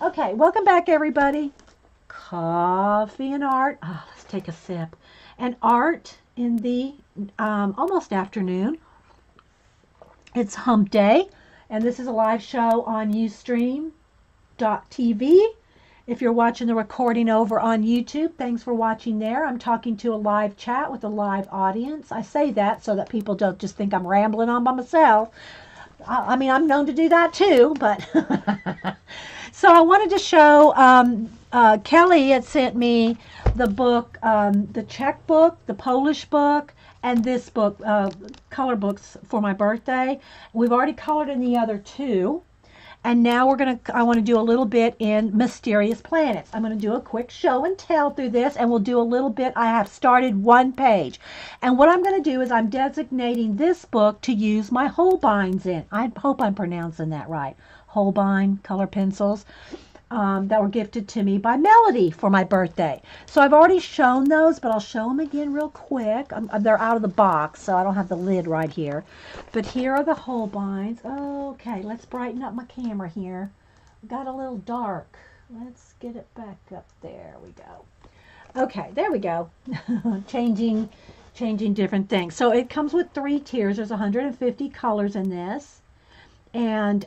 Okay, welcome back, everybody. Coffee and art. Oh, let's take a sip. And art in the almost afternoon. It's hump day, and this is a live show on Ustream.tv. If you're watching the recording over on YouTube, thanks for watching there. I'm talking to a live chat with a live audience. I say that so that people don't just think I'm rambling on by myself. I mean, I'm known to do that too, but so I wanted to show Kelly had sent me the book, the Czech book, the Polish book, and this book, color books for my birthday. We've already colored in the other two. And now I want to do a little bit in Mysterious Planets. I'm going to do a quick show and tell through this, and we'll do a little bit. I have started one page. And what I'm going to do is I'm designating this book to use my Holbeins in. I hope I'm pronouncing that right. Holbein color pencils that were gifted to me by Melody for my birthday. So I've already shown those, but I'll show them again real quick. They're out of the box, so I don't have the lid right here. But here are the Holbeins. Okay, let's brighten up my camera here. Got a little dark. Let's get it back up. There we go. Okay, there we go. changing different things. So it comes with 3 tiers. There's 150 colors in this. And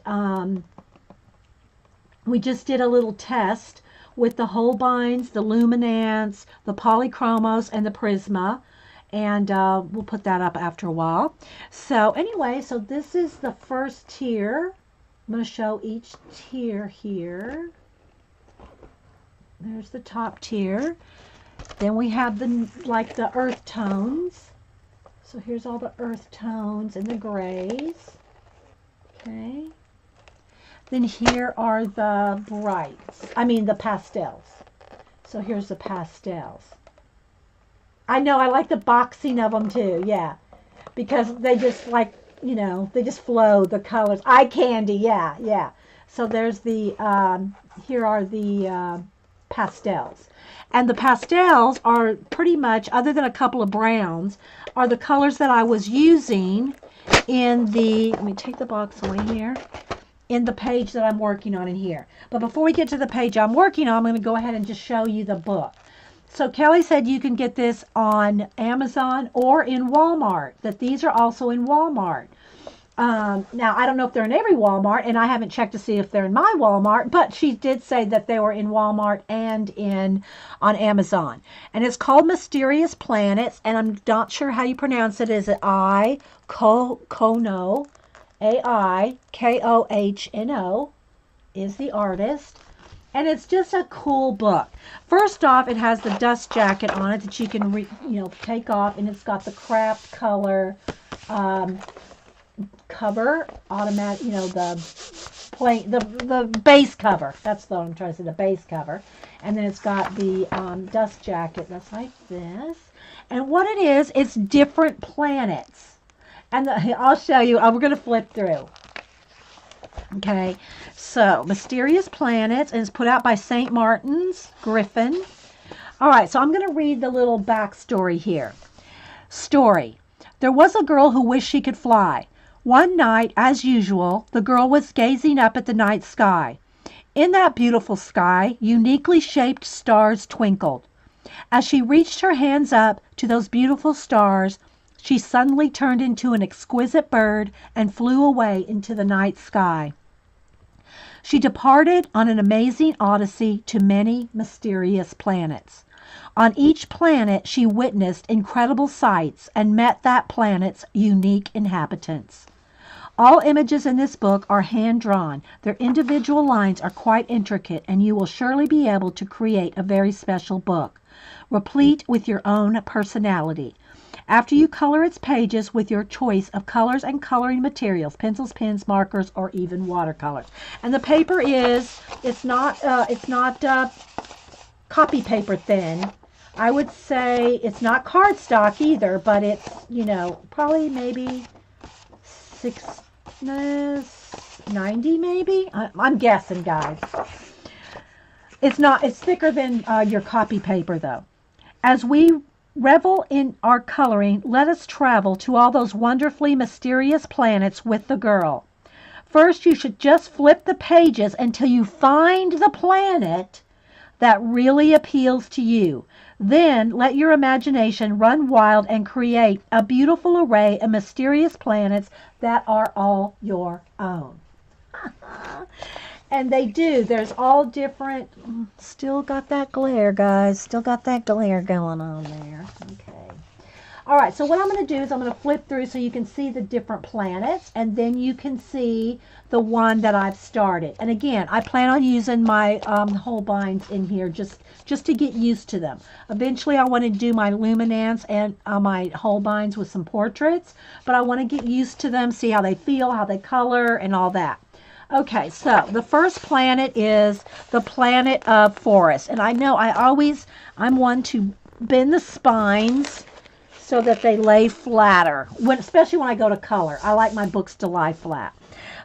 we just did a little test with the Holbeins, the Luminance, the Polychromos, and the Prisma. And we'll put that up after a while. So anyway, so this is the first tier. I'm going to show each tier here. There's the top tier. Then we have the earth tones. So here's all the earth tones and the grays. Okay. Then here are the the pastels. So here's the pastels. I know, I like the boxing of them too, yeah. Because they just they just flow, the colors. Eye candy, yeah. So there's here are the pastels. And the pastels are pretty much, other than a couple of browns, are the colors that I was using in let me take the box away here, in the page that I'm working on in here. But before we get to the page I'm working on, I'm going to go ahead and just show you the book. So Kelly said you can get this on Amazon or in Walmart, that these are also in Walmart. Now, I don't know if they're in every Walmart, and I haven't checked to see if they're in my Walmart, but she did say that they were in Walmart and on Amazon. And it's called Mysterious Planets, and I'm not sure how you pronounce it. Is it Kohno? Aikkohno is the artist. And it's just a cool book. First off, it has the dust jacket on it that you can take off, and it's got the craft color cover, automatic, the base cover. That's what I'm trying to say, the base cover. And then it's got the dust jacket that's like this. And what it is, it's different planets. And I'll show you. We're going to flip through. Okay, so Mysterious Planets, and it's put out by St. Martin's Griffin. All right, so I'm going to read the little backstory here. Story. There was a girl who wished she could fly. One night, as usual, the girl was gazing up at the night sky. In that beautiful sky, uniquely shaped stars twinkled. As she reached her hands up to those beautiful stars, she suddenly turned into an exquisite bird and flew away into the night sky. She departed on an amazing odyssey to many mysterious planets. On each planet, she witnessed incredible sights and met that planet's unique inhabitants. All images in this book are hand-drawn. Their individual lines are quite intricate, and you will surely be able to create a very special book, replete with your own personality. After you color its pages with your choice of colors and coloring materials, pencils, pens, markers, or even watercolors. And the paper it's not copy paper thin. I would say it's not cardstock either, but it's, probably maybe 690 maybe? I'm guessing, guys. It's thicker than your copy paper, though. As we revel in our coloring, let us travel to all those wonderfully mysterious planets with the girl. first you should just flip the pages until you find the planet that really appeals to you. Then let your imagination run wild and create a beautiful array of mysterious planets that are all your own. And they do. There's all different. Still got that glare, guys. Still got that glare going on there. Okay. All right, so what I'm going to do is I'm going to flip through so you can see the different planets, and then you can see the one that I've started. And again, I plan on using my Holbeins in here just to get used to them. Eventually, I want to do my luminance and my Holbeins with some portraits, but I want to get used to them, see how they feel, how they color, and all that. Okay, so the first planet is the planet of forest. And I know I'm one to bend the spines so that they lay flatter, especially when I go to color. I like my books to lie flat.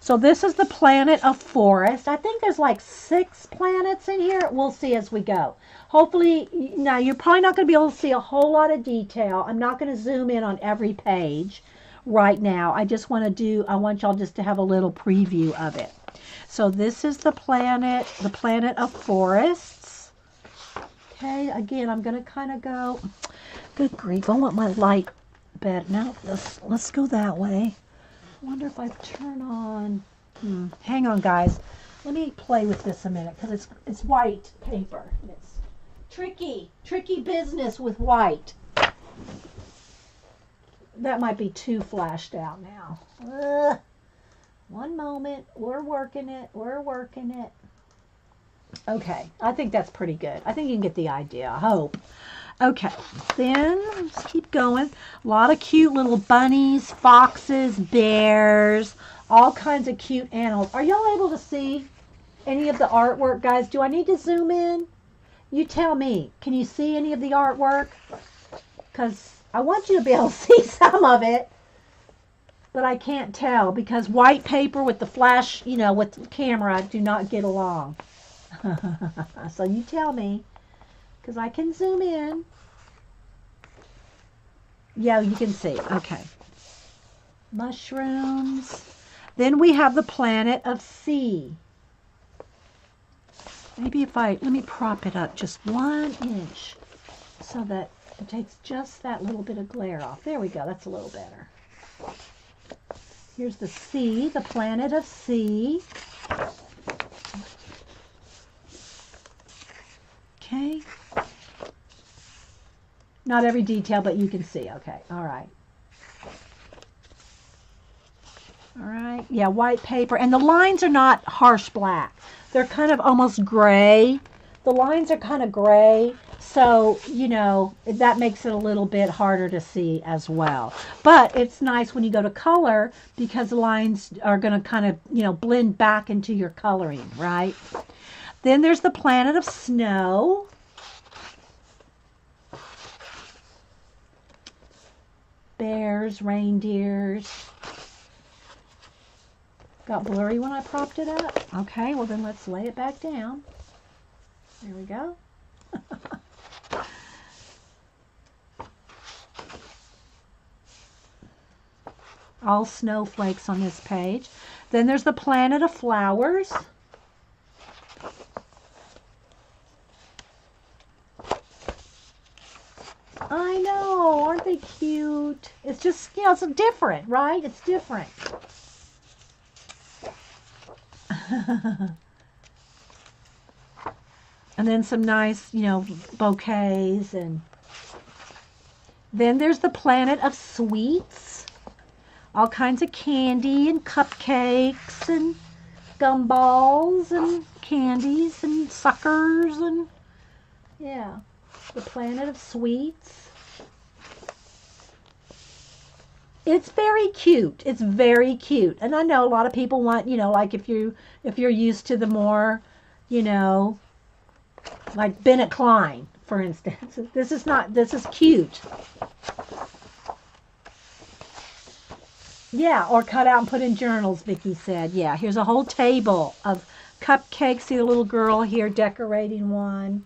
So this is the planet of forest. I think there's like 6 planets in here. We'll see as we go. Hopefully, now you're probably not going to be able to see a whole lot of detail. I'm not going to zoom in on every page right now. I want y'all just to have a little preview of it. So this is the planet of forests. Okay, again, I'm going to kind of go, good grief, I want my light better. Now, let's go that way. I wonder if I turn on, hang on, guys. Let me play with this a minute, because it's white paper. It's tricky business with white. That might be too flashed out now. One moment. We're working it. Okay. I think that's pretty good. I think you can get the idea. I hope. Okay. Then, let's keep going. A lot of cute little bunnies, foxes, bears, all kinds of cute animals. Are y'all able to see any of the artwork, guys? Do I need to zoom in? You tell me. Can you see any of the artwork? Because I want you to be able to see some of it, but I can't tell because white paper with the flash, with the camera do not get along. So you tell me, because I can zoom in. Yeah, you can see. Okay. Mushrooms. Then we have the planet of sea. Maybe let me prop it up just 1 inch so that it takes just that little bit of glare off. There we go. That's a little better. Here's the sea, the planet of sea. Okay. Not every detail, but you can see. Okay. All right. All right. Yeah, white paper. And the lines are not harsh black. They're kind of almost gray. The lines are kind of gray. So, that makes it a little bit harder to see as well. But it's nice when you go to color because the lines are going to kind of, blend back into your coloring, right? Then there's the planet of snow. Bears, reindeers. Got blurry when I propped it up. Okay, well then let's lay it back down. There we go. All snowflakes on this page. Then there's the planet of flowers. I know, aren't they cute? It's just, it's different, right? It's different. And then some nice, bouquets. And then there's the planet of sweets. All kinds of candy and cupcakes and gumballs and candies and suckers and, yeah, the planet of sweets. It's very cute. It's very cute. And I know a lot of people want, like if you're used to the more, like Bennett Klein, for instance. This is cute. Yeah, or cut out and put in journals, Vicki said. Yeah, here's a whole table of cupcakes. See the little girl here decorating one.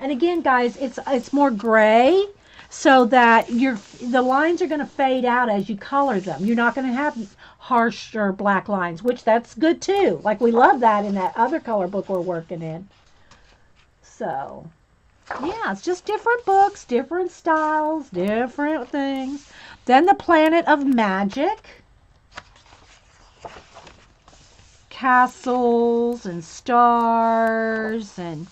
And again, guys, it's more gray so that the lines are going to fade out as you color them. You're not going to have harsher black lines, which that's good too. Like we love that in that other color book we're working in. So, yeah, it's just different books, different styles, different things. Then the Planet of Magic. Castles and stars, and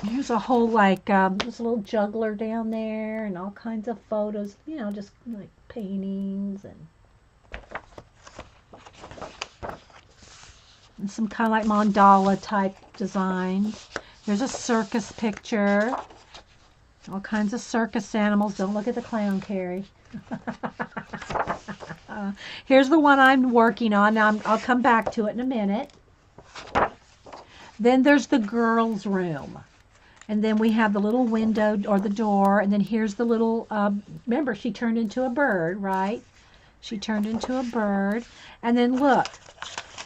there's a whole there's a little juggler down there and all kinds of photos, just like paintings and some kind of like mandala type designs. There's a circus picture, all kinds of circus animals. Don't look at the clown, Carrie. Here's the one I'm working on. Now I'll come back to it in a minute. Then there's the girls' room. And then we have the little window or the door. And then here's the little, remember, she turned into a bird, right? She turned into a bird. And then look,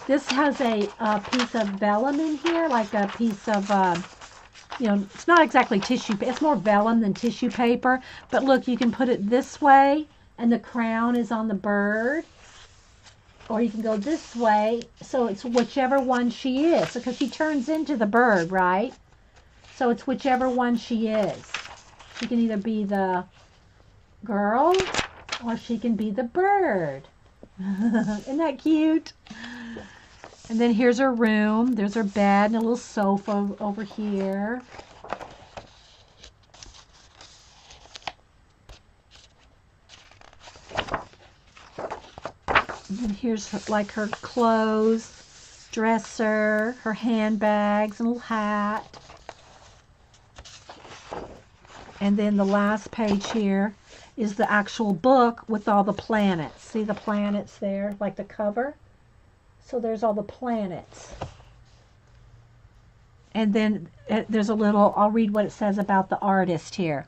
this has a piece of vellum in here, like a piece of, it's not exactly tissue. It's more vellum than tissue paper. But look, you can put it this way, and the crown is on the bird. Or you can go this way, so it's whichever one she is. Because she turns into the bird, right? So it's whichever one she is. She can either be the girl, or she can be the bird. Isn't that cute? And then here's her room. There's her bed and a little sofa over here. And here's her clothes, dresser, her handbags, and a little hat. And then the last page here is the actual book with all the planets. See the planets there, like the cover? So there's all the planets. And then there's a little, I'll read what it says about the artist here.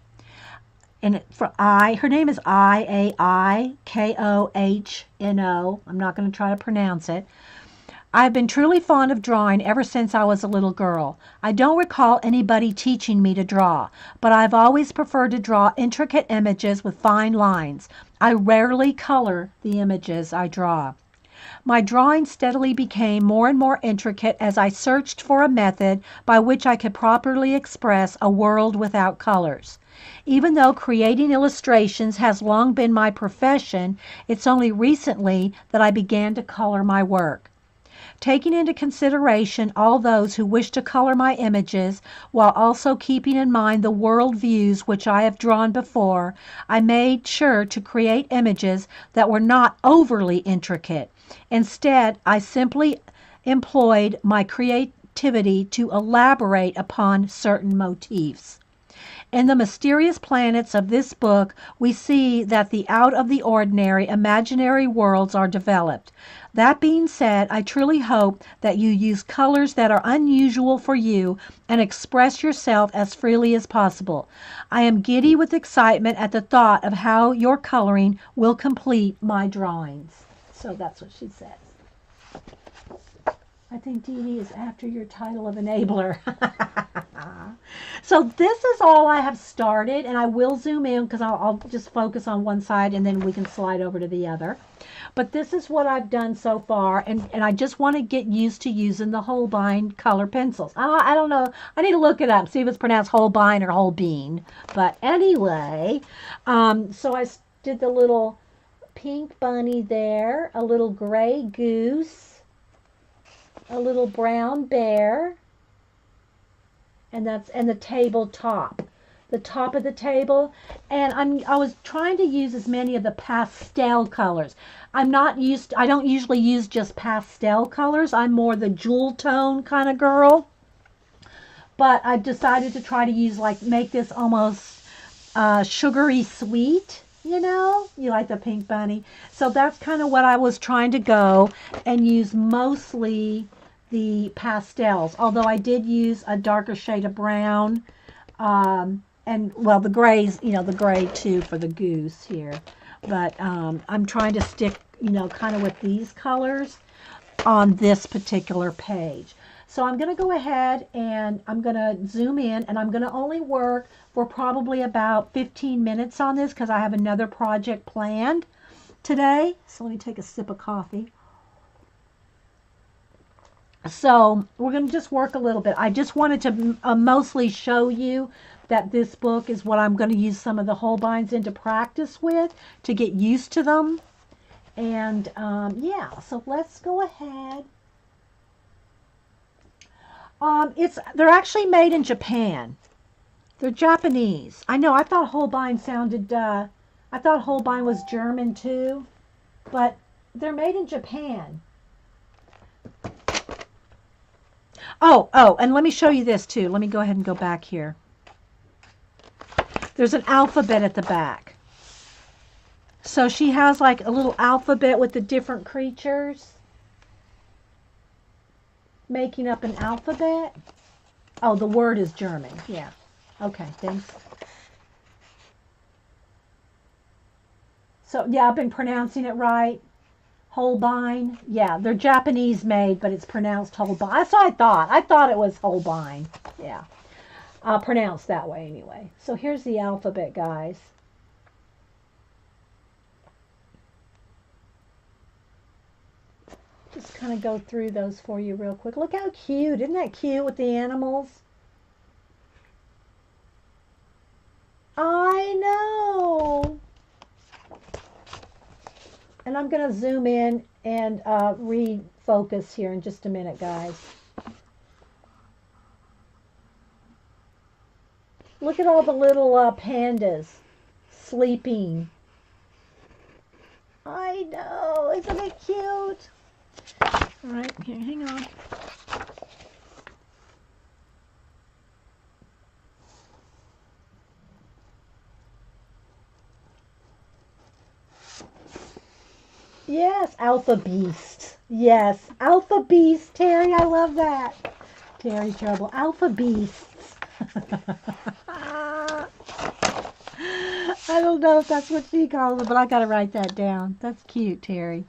And her name is Iaikohno. I'm not going to try to pronounce it. I've been truly fond of drawing ever since I was a little girl. I don't recall anybody teaching me to draw, but I've always preferred to draw intricate images with fine lines. I rarely color the images I draw. My drawing steadily became more and more intricate as I searched for a method by which I could properly express a world without colors. Even though creating illustrations has long been my profession, it's only recently that I began to color my work. Taking into consideration all those who wish to color my images, while also keeping in mind the world views which I have drawn before, I made sure to create images that were not overly intricate. Instead, I simply employed my creativity to elaborate upon certain motifs. In the mysterious planets of this book, we see that the out-of-the-ordinary imaginary worlds are developed. That being said, I truly hope that you use colors that are unusual for you and express yourself as freely as possible. I am giddy with excitement at the thought of how your coloring will complete my drawings. So that's what she says. I think Dee Dee is after your title of enabler. So this is all I have started, and I will zoom in because I'll just focus on one side and then we can slide over to the other. But this is what I've done so far, and I just want to get used to using the Holbein color pencils. I don't know. I need to look it up, see if it's pronounced Holbein or Holbein. But anyway, so I did the little pink bunny there, a little gray goose, a little brown bear, and the tabletop, the top of the table. And I was trying to use as many of the pastel colors. I don't usually use just pastel colors. I'm more the jewel tone kind of girl. But I decided to try to use, make this almost sugary sweet. You like the pink bunny. So that's kind of what I was trying to go and use mostly the pastels, although I did use a darker shade of brown, and well, the grays, the gray too for the goose here, but I'm trying to stick, kind of with these colors on this particular page. So I'm going to go ahead and I'm going to zoom in, and I'm going to only work for probably about 15 minutes on this because I have another project planned. today. So let me take a sip of coffee. So we're going to just work a little bit. I just wanted to mostly show you that this book is what I'm going to use some of the Holbeins into practice with to get used to them. And yeah, so let's go ahead. They're actually made in Japan. They're Japanese. I know. I thought Holbein sounded. I thought Holbein was German too, but they're made in Japan. Oh, and let me show you this too. Let me go ahead and go back here. There's an alphabet at the back. So she has like a little alphabet with the different creatures making up an alphabet. Oh, the word is German. Yeah. Okay, thanks. So, yeah, I've been pronouncing it right. Holbein. Yeah, they're Japanese made, but it's pronounced Holbein. That's what I thought. I thought it was Holbein. Yeah. Pronounced that way anyway. So here's the alphabet, guys. Just kind of go through those for you real quick. Look how cute. Isn't that cute with the animals? I know. And I'm going to zoom in and refocus here in just a minute, guys. Look at all the little pandas sleeping. I know. Isn't it cute? All right, here, hang on. Yes, Alpha Beast. Yes, Alpha Beast. Terry, I love that. Terry Trouble. Alpha Beasts. I don't know if that's what she calls it, but I got to write that down. That's cute, Terry.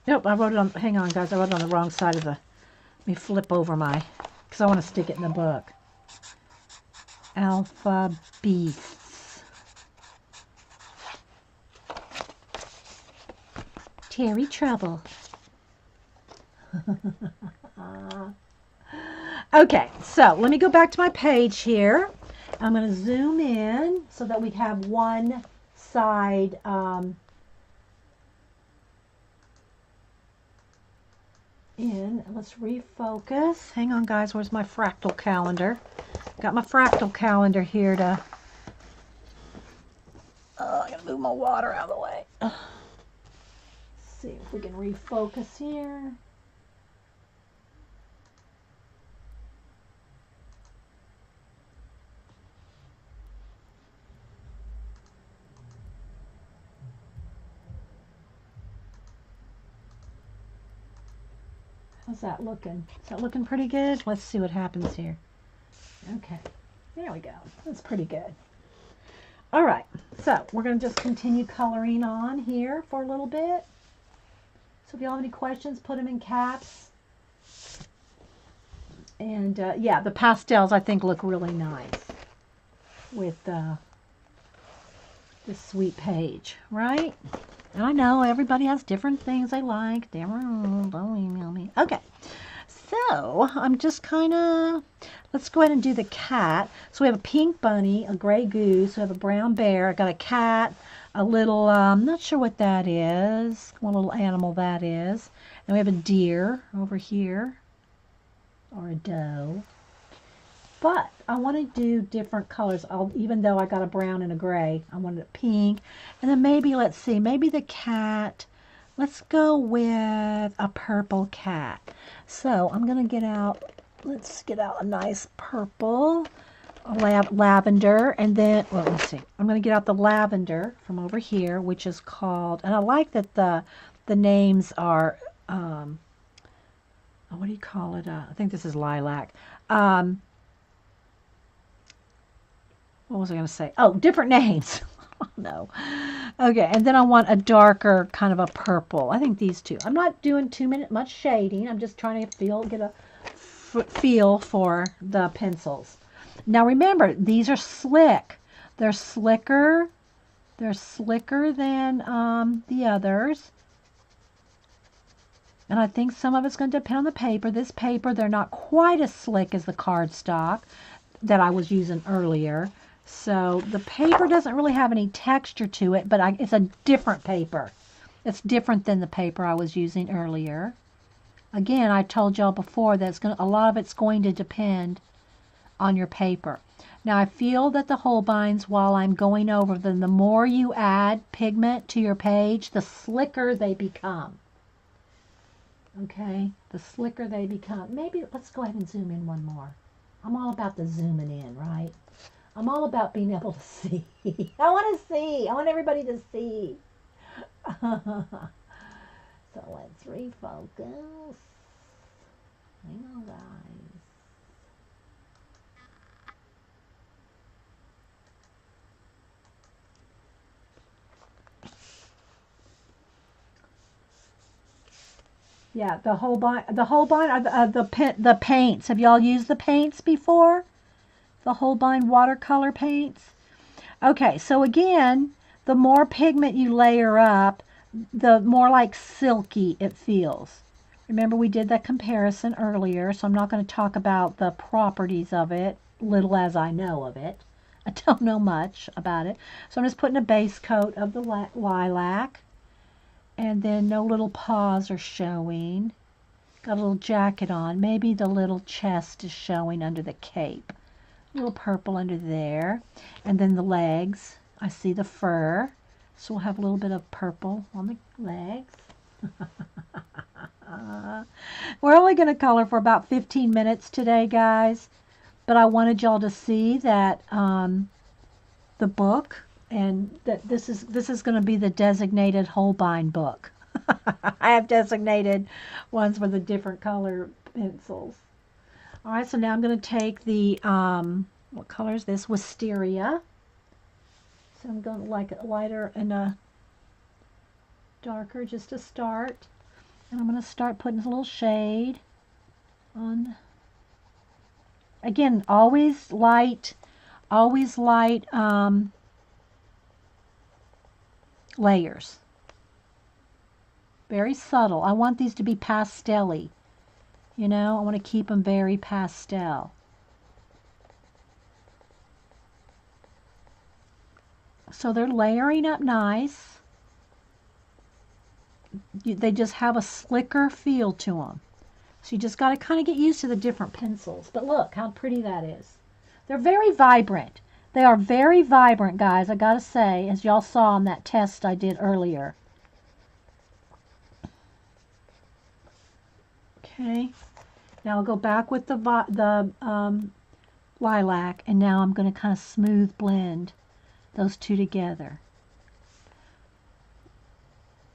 Nope, I wrote it on, hang on guys, I wrote it on the wrong side of the, let me flip over my, because I want to stick it in the book. Alpha Beasts. Terry Trouble. Okay, so let me go back to my page here. I'm going to zoom in so that we have one side in. Let's refocus. Hang on, guys. Where's my fractal calendar? Got my fractal calendar here to... Oh, I gotta move my water out of the way. Let's see if we can refocus here. How's that looking? Is that looking pretty good? Let's see what happens here. Okay, there we go. That's pretty good. All right, so we're going to just continue coloring on here for a little bit. So if you have any questions, put them in caps. And yeah, the pastels I think look really nice with this sweet page, right? And I know everybody has different things they like. Don't email me. Okay, so I'm just kind of, let's go ahead and do the cat. So we have a pink bunny, a gray goose, we have a brown bear, I got a cat, a little, I'm not sure what that is, what little animal that is. And we have a deer over here, or a doe. But I want to do different colors, even though I got a brown and a gray. I wanted a pink. And then maybe, let's see, maybe the cat, let's go with a purple cat. So I'm going to get out, let's get out a nice purple, lavender, and then, well, let's see. I'm going to get out the lavender from over here, which is called, and I like that the names are, what do you call it? I think this is lilac. What was I going to say? Oh, different names. Oh, no. Okay, and then I want a darker kind of a purple. I think these two. I'm not doing much shading. I'm just trying to get a feel for the pencils. Now remember, these are slick. They're slicker. They're slicker than the others. And I think some of it's going to depend on the paper. This paper, they're not quite as slick as the cardstock that I was using earlier. So the paper doesn't really have any texture to it, but it's a different paper. It's different than the paper I was using earlier. Again, I told y'all before that a lot of it's going to depend on your paper. Now I feel that the Holbeins, while I'm going over them, the more you add pigment to your page, the slicker they become. Okay, the slicker they become. Maybe let's go ahead and zoom in one more. I'm all about the zooming in, right? I'm all about being able to see. I want to see. I want everybody to see. So let's refocus. Hang on, guys. Yeah, the Holbein are the paints. Have y'all used the paints before? The Holbein watercolor paints. Okay, so again, the more pigment you layer up, the more like silky it feels. Remember, we did that comparison earlier, so I'm not going to talk about the properties of it, little as I know of it. I don't know much about it. So I'm just putting a base coat of the lilac. And then no little paws are showing. Got a little jacket on. Maybe the little chest is showing under the cape. A little purple under there. And then the legs. I see the fur. So we'll have a little bit of purple on the legs. We're only going to color for about 15 minutes today, guys. But I wanted y'all to see that the book, and that this is going to be the designated Holbein book. I have designated ones with the different color pencils. All right, so now I'm going to take the, what color is this? Wisteria. So I'm going like a lighter and a darker just to start. And I'm going to start putting a little shade on. Again, always light layers. Very subtle. I want these to be pastel-y. You know, I want to keep them very pastel. So they're layering up nice. They just have a slicker feel to them. So you just got to kind of get used to the different pencils. But look how pretty that is. They're very vibrant. They are very vibrant, guys, I got to say, as y'all saw on that test I did earlier. Okay. Now I'll go back with the lilac, and now I'm going to kind of smooth blend those two together.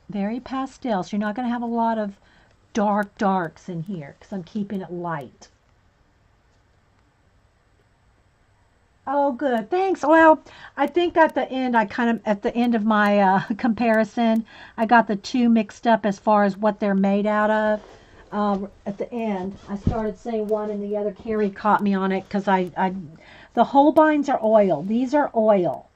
Very pastel, so you're not going to have a lot of darks in here because I'm keeping it light. Oh, good. Thanks. Well, I think at the end, at the end of my comparison, I got the two mixed up as far as what they're made out of. At the end, I started saying one and the other. Carrie caught me on it because the Holbeins are oil. These are oil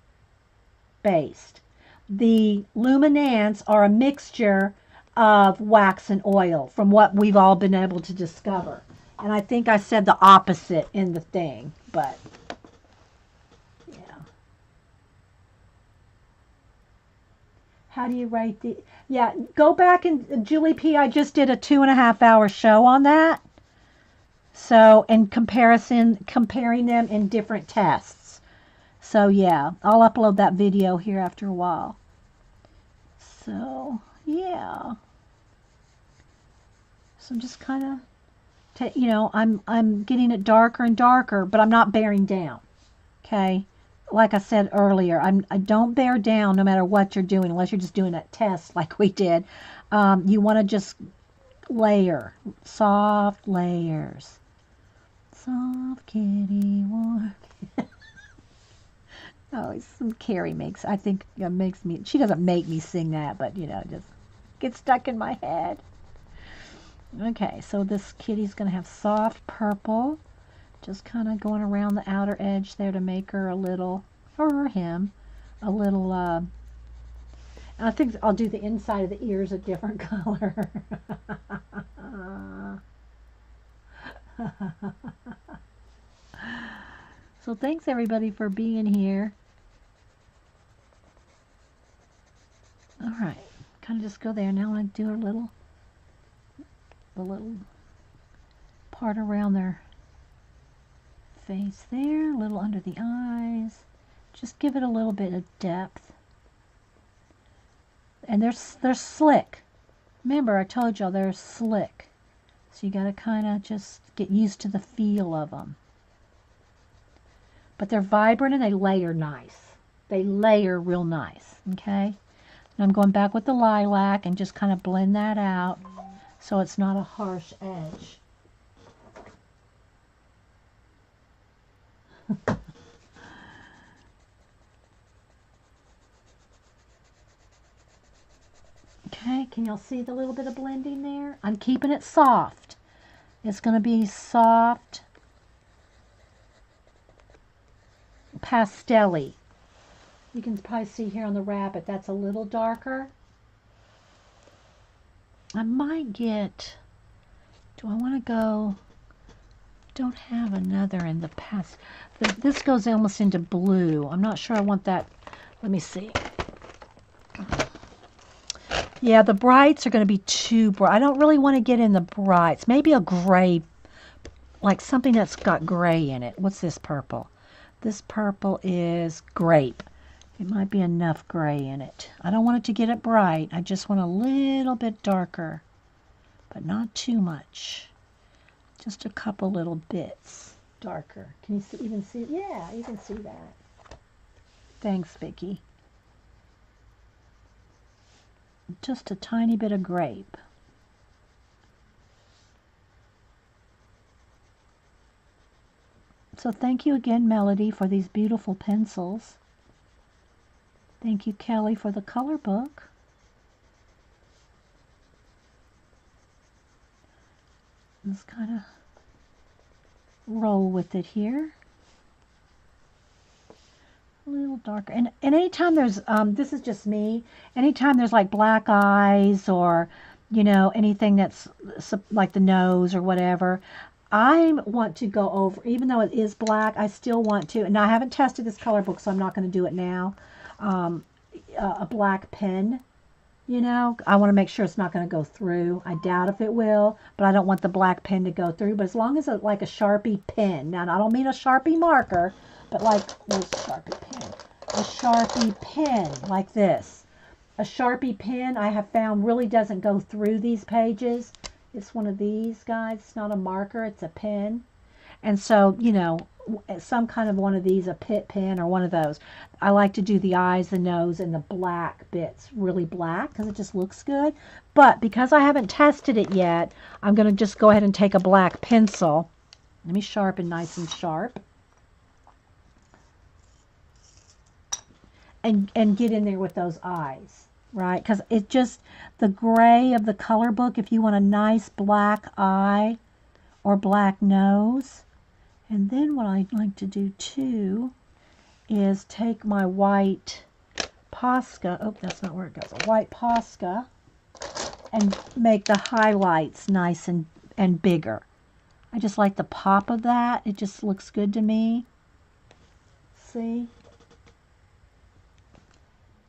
based. The Luminants are a mixture of wax and oil from what we've all been able to discover. And I think I said the opposite in the thing, but yeah. How do you rate the... Yeah, go back and Julie P, I just did a 2.5-hour show on that. So, in comparing them in different tests. So, yeah, I'll upload that video here after a while. So, yeah. So I'm just kind of, you know, I'm getting it darker and darker, but I'm not bearing down. Okay? Like I said earlier, I don't bear down no matter what you're doing, unless you're just doing a test like we did. You want to just layer, soft layers. Soft kitty warm. Oh, some Carrie makes, I think, makes me, she doesn't make me sing that, but, you know, just gets stuck in my head. Okay, so this kitty's going to have soft purple Just kind of going around the outer edge there to make her a little, or him, a little, and I think I'll do the inside of the ears a different color. So thanks everybody for being here. All right, kind of just go there. Now I do the little part around their face there, a little under the eyes. Just give it a little bit of depth. And they're slick. Remember, I told y'all they're slick. So you got to kind of just get used to the feel of them. But they're vibrant and they layer nice. They layer real nice, okay? And I'm going back with the lilac and just kind of blend that out so it's not a harsh edge. Okay, can y'all see the little bit of blending there? I'm keeping it soft. It's going to be soft, pastel-y. You can probably see here on the rabbit, that's a little darker. I might get, do I want to go, don't have another in the past. This goes almost into blue. I'm not sure I want that. Let me see. Yeah, the brights are going to be too bright. I don't really want to get in the brights. Maybe a gray, like something that's got gray in it. What's this purple? This purple is grape. It might be enough gray in it. I don't want it to get it bright. I just want a little bit darker, but not too much. Just a couple little bits darker. Can you see, even see it? Yeah, you can see that. Thanks, Vicki. Just a tiny bit of grape. So thank you again, Melody, for these beautiful pencils. Thank you, Kelly, for the color book. Let's kind of roll with it here. A little darker. And anytime there's, this is just me, anytime there's like black eyes or, you know, anything that's like the nose or whatever, I want to go over, even though it is black, I still want to, and I haven't tested this color book, so I'm not going to do it now, a black pen, you know, I want to make sure it's not going to go through. I doubt if it will, but I don't want the black pen to go through, but as long as it's like a Sharpie pen, now I don't mean a Sharpie marker, but like, where's a Sharpie pen? A Sharpie pen, like this. A Sharpie pen, I have found, really doesn't go through these pages. It's one of these guys. It's not a marker, it's a pen. And so, you know, some kind of one of these, a Pitt pen or one of those. I like to do the eyes, the nose, and the black bits really black because it just looks good. But because I haven't tested it yet, I'm going to just go ahead and take a black pencil. Let me sharpen nice and sharp. And get in there with those eyes, right? Because it just, the gray of the color book, if you want a nice black eye or black nose. And then what I'd like to do too is take my white Posca, oh, that's not where it goes, a white Posca, and make the highlights nice and bigger. I just like the pop of that. It just looks good to me. See?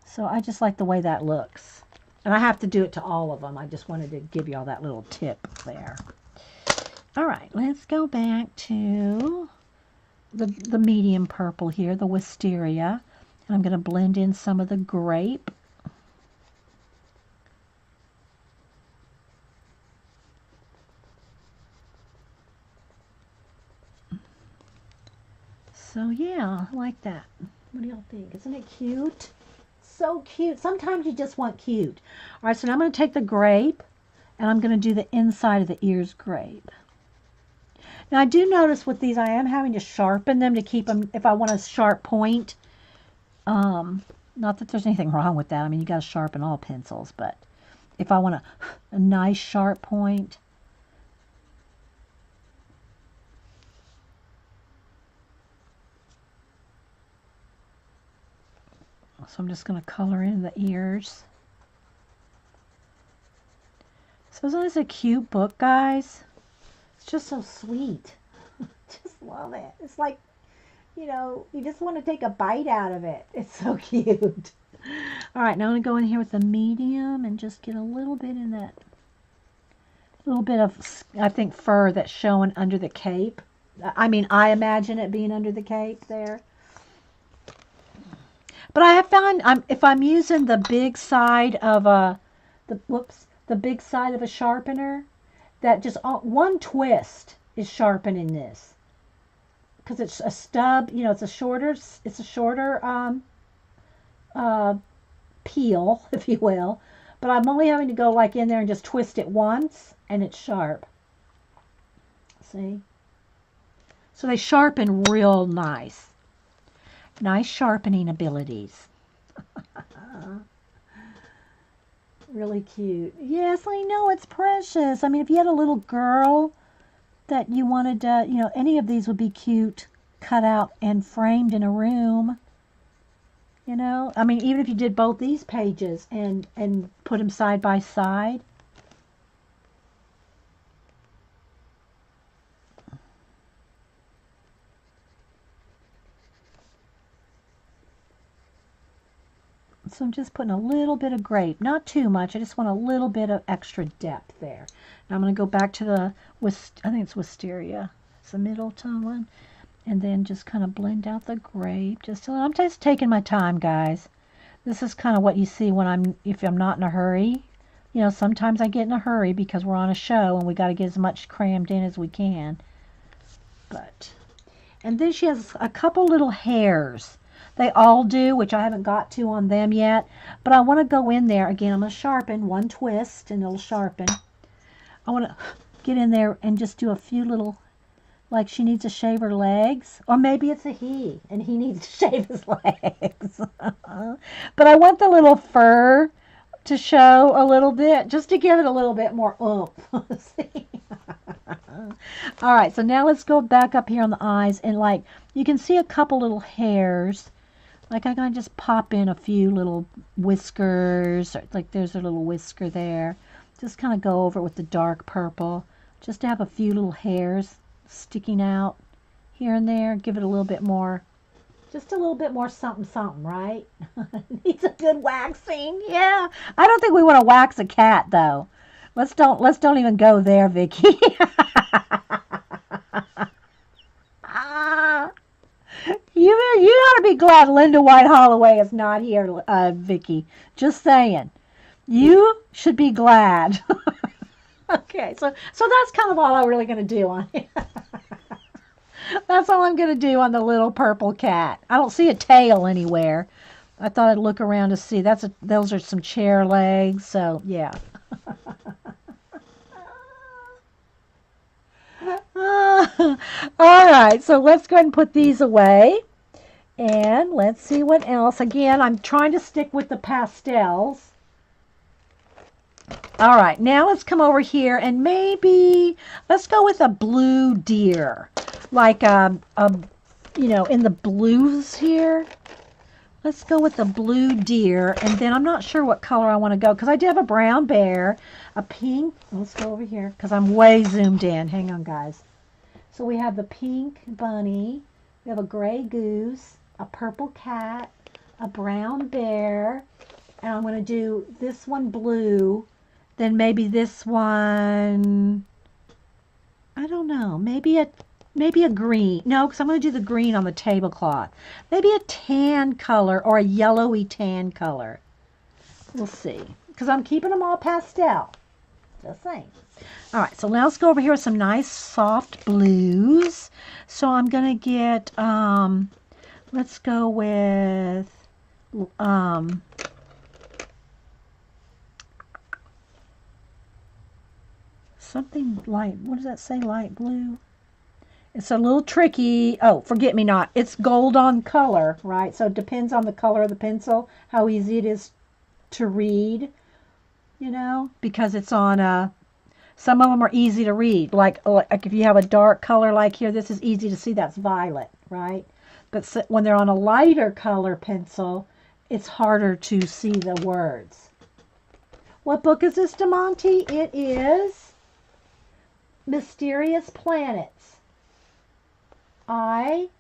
So I just like the way that looks. And I have to do it to all of them. I just wanted to give you all that little tip there. All right, let's go back to the medium purple here, the wisteria. And I'm going to blend in some of the grape. So yeah, I like that. What do y'all think? Isn't it cute? So cute. Sometimes you just want cute. All right, so now I'm going to take the grape and I'm going to do the inside of the ears grape. Now I do notice with these I am having to sharpen them to keep them, if I want a sharp point. Not that there's anything wrong with that. I mean, you got to sharpen all pencils, but if I want a nice sharp point. So I'm just going to color in the ears. So isn't this a cute book, guys? It's just so sweet. Just love it. It's like, you know, you just want to take a bite out of it. It's so cute. All right, now I'm going to go in here with the medium and just get a little bit in that, little bit of, I think, fur that's showing under the cape. I mean, I imagine it being under the cape there. But I have found if I'm using the big side of the big side of a sharpener, that just one twist is sharpening this, because it's a stub. You know, it's a shorter peel, if you will. But I'm only having to go like in there and just twist it once, and it's sharp. See? So they sharpen real nice. Nice sharpening abilities. Really cute. Yes, I know, it's precious. I mean, if you had a little girl that you wanted to, you know, any of these would be cute, cut out and framed in a room. You know, I mean, even if you did both these pages and put them side by side. So I'm just putting a little bit of grape, not too much. I just want a little bit of extra depth there. Now I'm going to go back to the, I think it's wisteria. It's the middle tone one. And then just kind of blend out the grape. I'm just taking my time, guys. This is kind of what you see when if I'm not in a hurry. You know, sometimes I get in a hurry because we're on a show and we got to get as much crammed in as we can. And then she has a couple little hairs. They all do, which I haven't got to on them yet. But I want to go in there. Again, I'm going to sharpen one twist and it'll sharpen. I want to get in there and just do a few little, like she needs to shave her legs. Or maybe it's a he, and he needs to shave his legs. But I want the little fur to show a little bit, just to give it a little bit more oomph. See? All right, so now let's go back up here on the eyes. And like, you can see a couple little hairs. Like I'm going to just pop in a few little whiskers. Like there's a little whisker there. Just kind of go over it with the dark purple. Just to have a few little hairs sticking out here and there. Give it a little bit more. Just a little bit more something something, right? Needs a good waxing. Yeah. I don't think we want to wax a cat though. Let's don't even go there, Vicky. You ought to be glad Linda White Holloway is not here, Vicky. Just saying. You should be glad. Okay, so that's kind of all I'm really going to do on it. That's all I'm going to do on the little purple cat. I don't see a tail anywhere. I thought I'd look around to see. Those are some chair legs, so yeah. All right, so let's go ahead and put these away. And let's see what else. Again, I'm trying to stick with the pastels. All right, now let's come over here and maybe let's go with a blue deer. Like, you know, in the blues here. Let's go with the blue deer. And then I'm not sure what color I want to go because I do have a brown bear, a pink. Let's go over here because I'm way zoomed in. Hang on, guys. So we have the pink bunny. We have a gray goose, a purple cat, a brown bear. And I'm going to do this one blue. Then maybe this one, I don't know, maybe a green. No, because I'm going to do the green on the tablecloth. Maybe a tan color or a yellowy tan color. We'll see. Because I'm keeping them all pastel. Just saying. All right, so now let's go over here with some nice soft blues. So I'm going to get, let's go with, something light. What does that say? Light blue. It's a little tricky. Oh, forget me not. It's gold on color, right? So it depends on the color of the pencil, how easy it is to read, you know, because it's on some of them are easy to read. Like if you have a dark color like here, this is easy to see. That's violet, right? But when they're on a lighter color pencil, it's harder to see the words. What book is this, DeMonte? It is Mysterious Planets. Kohno.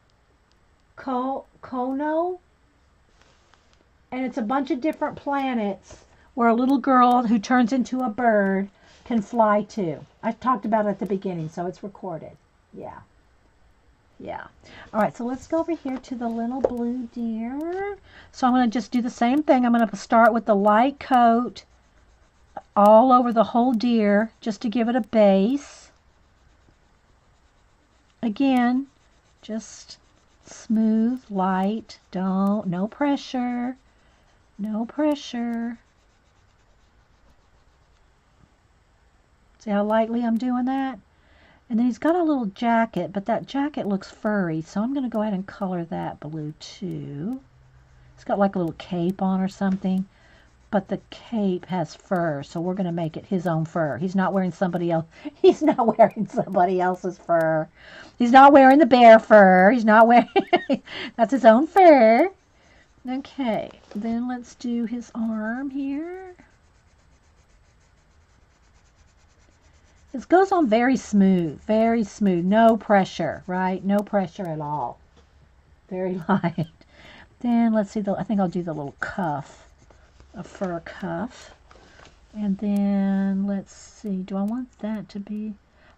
And it's a bunch of different planets where a little girl who turns into a bird can fly to. I talked about it at the beginning, so it's recorded. Yeah. Yeah. All right, so let's go over here to the little blue deer. So I'm going to just do the same thing. I'm going to start with the light coat all over the whole deer just to give it a base. Again, just smooth, light, no pressure, no pressure. See how lightly I'm doing that? And then he's got a little jacket, but that jacket looks furry, so I'm going to go ahead and color that blue too. It's got like a little cape on or something, but the cape has fur, so we're going to make it his own fur. He's not wearing somebody else. He's not wearing somebody else's fur. He's not wearing the bear fur. He's not wearing that's his own fur. Okay, then let's do his arm here. This goes on very smooth, no pressure, right? No pressure at all. Very light. Then let's see, I think I'll do the little cuff, a fur cuff. And then let's see, do I want that to be,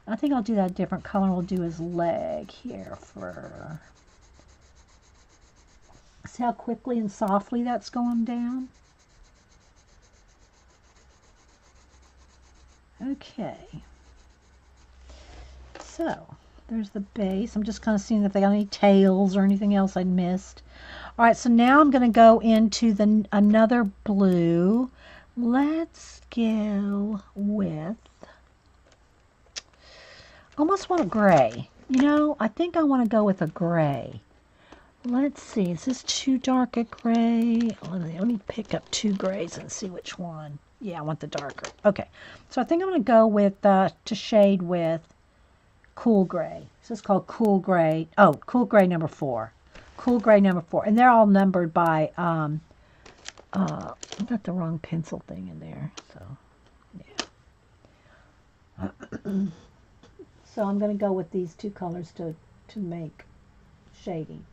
I think I'll do that different color. We'll do his leg here for, see how quickly and softly that's going down? Okay. So, there's the base. I'm just kind of seeing if they got any tails or anything else I missed. All right, so now I'm going to go into another blue. Let's go with, almost want a gray. You know, I think I want to go with a gray. Let's see, is this too dark a gray? Let me pick up two grays and see which one. Yeah, I want the darker. Okay, so I think I'm going to go with, to shade with, cool gray. So it's called cool gray. Oh, cool gray number 4. Cool gray number 4. And they're all numbered by, I've got the wrong pencil thing in there. So, yeah. So I'm going to go with these two colors to make shading.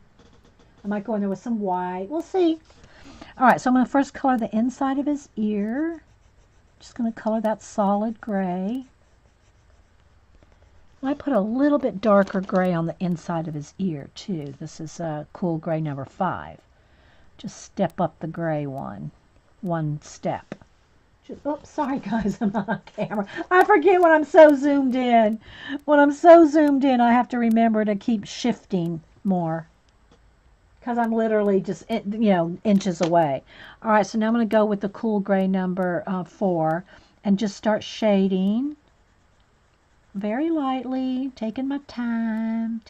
I might go in there with some white. We'll see. All right, so I'm going to first color the inside of his ear. Just going to color that solid gray. I put a little bit darker gray on the inside of his ear too. This is cool gray number 5. Just step up the gray one step. Oops, sorry guys, I'm not on camera. I forget when I'm so zoomed in. When I'm so zoomed in, I have to remember to keep shifting more because I'm literally just, inches away. All right, so now I'm going to go with the cool gray number 4 and just start shading. Very lightly, taking my time.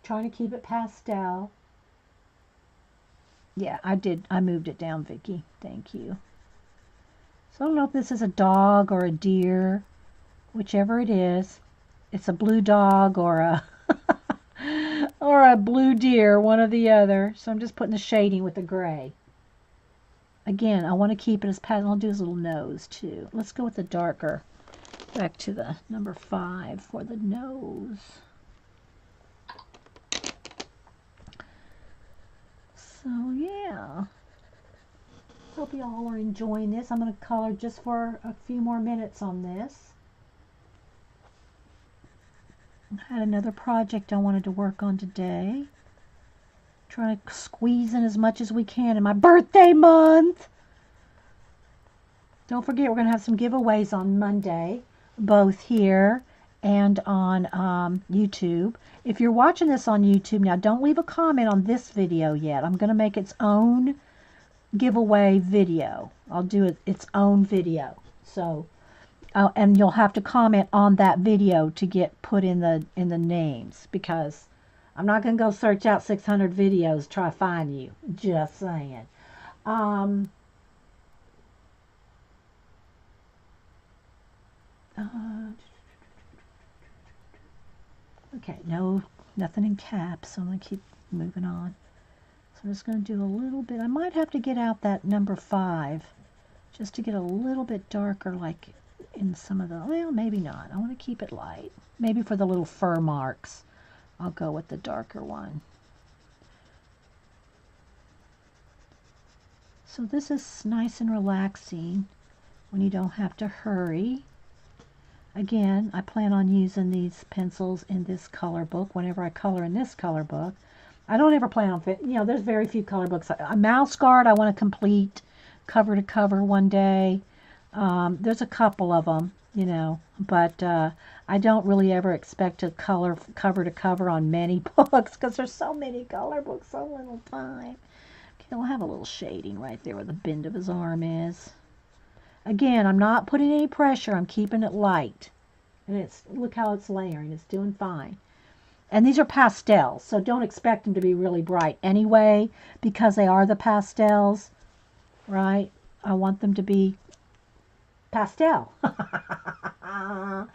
Trying to keep it pastel. Yeah, I moved it down, Vicki. Thank you. So I don't know if this is a dog or a deer, whichever it is. It's a blue dog or a or a blue deer, one or the other. So I'm just putting the shading with the gray. Again, I want to keep it as pastel. I'll do his little nose too. Let's go with the darker. Back to the number 5 for the nose. So yeah. Hope you all are enjoying this. I'm going to color just for a few more minutes on this. I had another project I wanted to work on today. Trying to squeeze in as much as we can in my birthday month. Don't forget, we're going to have some giveaways on Monday, both here and on YouTube. If you're watching this on YouTube now, don't leave a comment on this video yet. I'm going to make its own giveaway video. I'll do its own video. So, and you'll have to comment on that video to get put in the names, because I'm not going to go search out 600 videos to try to find you. Just saying. Okay, no Nothing in caps, so I'm going to keep moving on. So I'm just going to do a little bit. I might have to get out that number 5 just to get a little bit darker, like in some of the, well, maybe not. I want to keep it light. Maybe for the little fur marks, I'll go with the darker one. So this is nice and relaxing when you don't have to hurry. Again, I plan on using these pencils in this color book whenever I color in this color book. I don't ever plan on, there's very few color books. A Mouse Guard I want to complete cover to cover one day. There's a couple of them, but I don't really ever expect to color cover to cover on many books because there's so many color books, so little time. Okay, we'll have a little shading right there where the bend of his arm is. Again, I'm not putting any pressure. I'm keeping it light. And look how it's layering. It's doing fine. And these are pastels, so don't expect them to be really bright anyway, because they are the pastels, right? I want them to be pastel. Bye,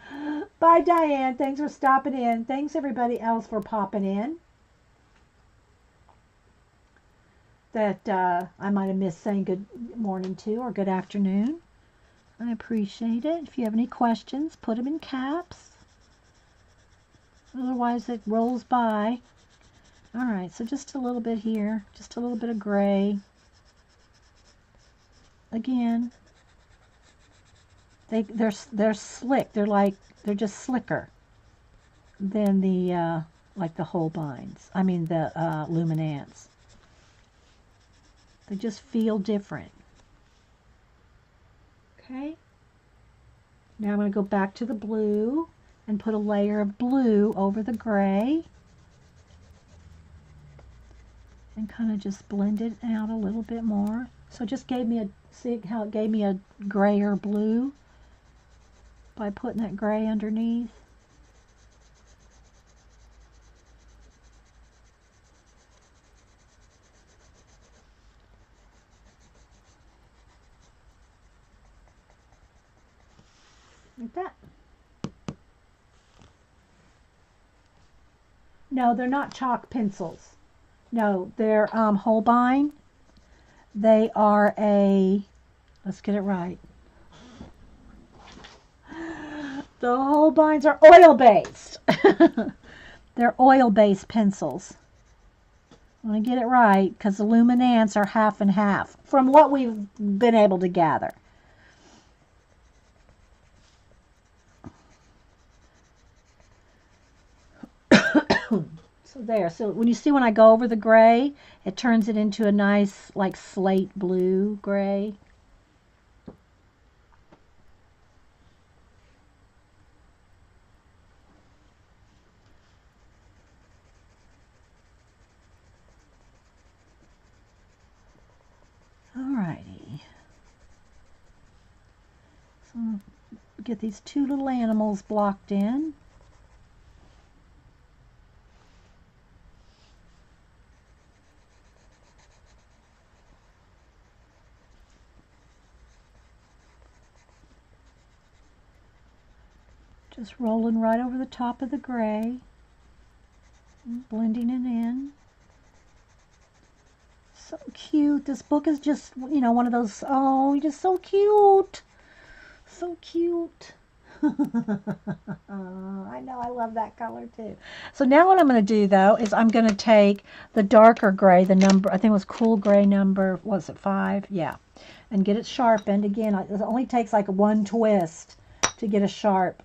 Diane. Thanks for stopping in. Thanks, everybody else, for popping in. That I might have missed saying good morning to, or good afternoon. I appreciate it. If you have any questions, put them in caps. Otherwise, it rolls by. All right, so just a little bit here. Just a little bit of gray. Again, they're slick. They're just slicker than the like the Holbeins. I mean the Luminance. They just feel different. Okay. Now I'm going to go back to the blue and put a layer of blue over the gray. And kind of just blend it out a little bit more. So it just gave me see how it gave me a grayer blue by putting that gray underneath. Like that. No, they're not chalk pencils. No, they're Holbein. They are let's get it right. The Holbeins are oil-based. They're oil-based pencils. I want to get it right because the Luminance are half and half from what we've been able to gather. So there. So when you see when I go over the gray, it turns it into a nice like slate blue gray. Alrighty. So get these two little animals blocked in. Just rolling right over the top of the gray, blending it in. So cute. This book is just, one of those, oh, you're just so cute. So cute. I know, I love that color too. So now what I'm going to do though is I'm going to take the darker gray, the number, I think it was cool gray number, was it 5? Yeah. And get it sharpened. Again, it only takes like one twist to get a sharp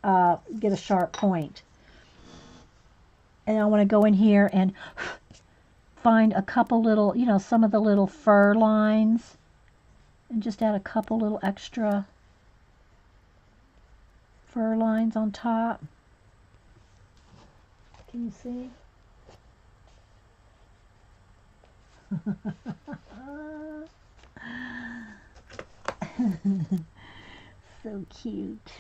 point. And I want to go in here and find a couple little, some of the little fur lines, and just add a couple little extra fur lines on top. Can you see? So cute.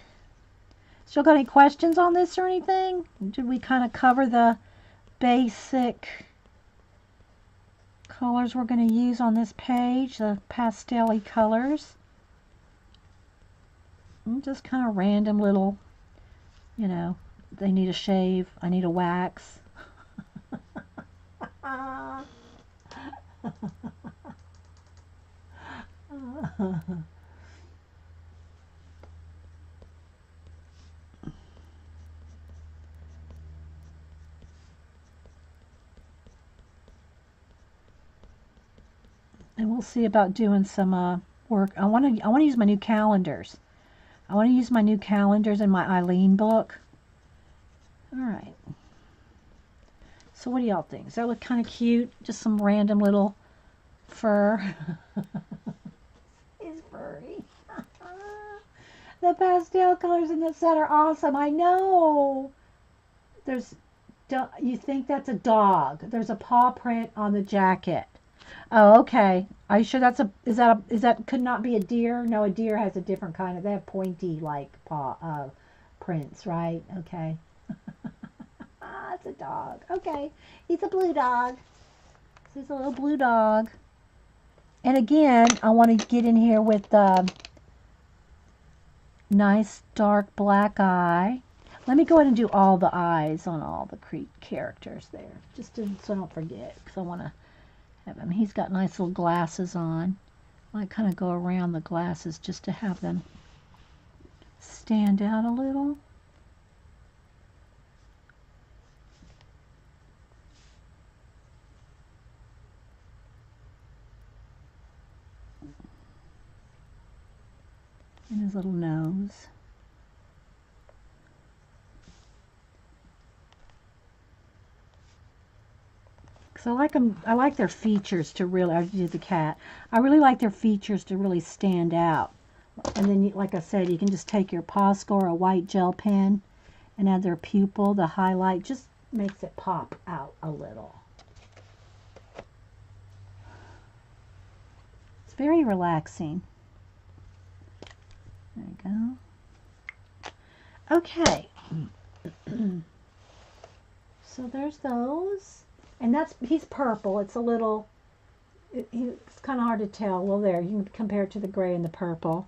Still got any questions on this or anything? Did we kind of cover the basic colors we're going to use on this page, the pastel-y colors? And just kind of random little, they need a shave, I need a wax. And we'll see about doing some work. I want to use my new calendars. I want to use my new calendars in my Eileen book. All right. So what do y'all think? Does that look kind of cute? Just some random little fur. He's furry. The pastel colors in this set are awesome. I know. You think that's a dog? There's a paw print on the jacket. Oh, okay. Are you sure is that could not be a deer? No, a deer has a different kind of, they have pointy like paw prints, right? Okay. It's a dog. Okay. He's a blue dog. He's a little blue dog. And again, I want to get in here with the nice dark black eye. Let me go ahead and do all the eyes on all the characters there, so I don't forget, because I want to have him. He's got nice little glasses on. I kind of go around the glasses just to have them stand out a little. And his little nose. So I like their features to really, I do the cat. I really like their features to really stand out. And then, like I said, you can just take your Posca or a white gel pen and add their pupil. The highlight just makes it pop out a little. It's very relaxing. There you go. Okay. So there's those. And he's purple. It's a little, it's kind of hard to tell. Well, there, you can compare it to the gray and the purple.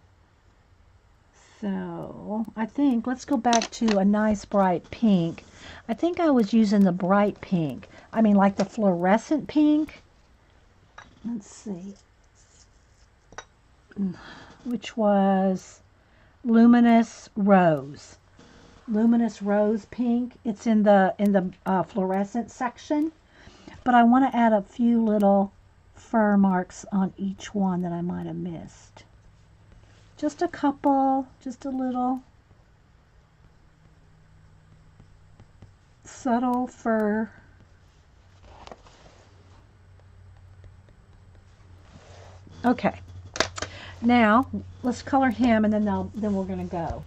So I think, let's go back to a nice bright pink. I think I was using the bright pink. I mean, like the fluorescent pink. Let's see. Which was Luminous Rose. Luminous Rose pink. It's in the fluorescent section. But I want to add a few little fur marks on each one that I might have missed. Just a couple, just a little subtle fur. Okay. Now, let's color him and then we're going to go.